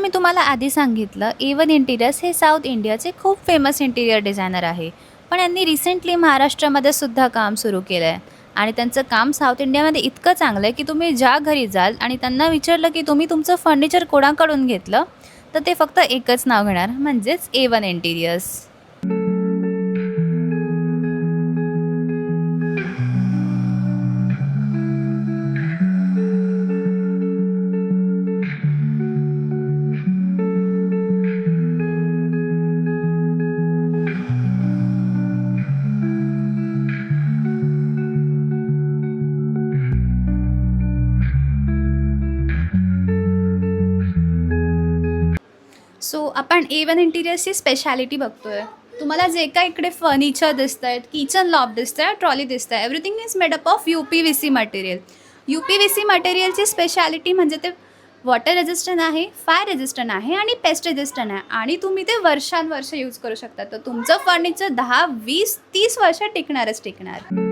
मी तुम्हाला आधी सांगितलं A1 इंटिरियर्स हे साऊथ इंडियाचे खूप फेमस इंटिरियर डिझायनर आहे. पण यांनी रिसेंटली महाराष्ट्रामध्ये सुद्धा काम सुरू केलं आहे आणि त्यांचं काम साऊथ इंडियामध्ये इतकं चांगलं आहे की तुम्ही ज्या घरी जाल आणि त्यांना विचारलं की तुम्ही तुमचं फर्निचर कोणाकडून घेतलं, तर ते फक्त एकच नाव घेणार, म्हणजेच A1 इंटिरियर्स. सो आपण A1 इंटिरियर्सची स्पेशालिटी बघतोय. तुम्हाला जे काही इकडे फर्निचर दिसत आहेत, किचन लॉफ्ट दिसतं आहे, ट्रॉली दिसतं आहे, everything is made up of UPVC material. UPVC मटेरियलची स्पेशालिटी म्हणजे ते वॉटर रेजिस्टंट आहे, फायर रेजिस्टंट आहे आणि पेस्ट रेजिस्टंट आहे आणि तुम्ही ते वर्षानुवर्ष यूज करू शकता. तर तुमचं फर्निचर 10, 20, 30 वर्ष टिकणारच टिकणार.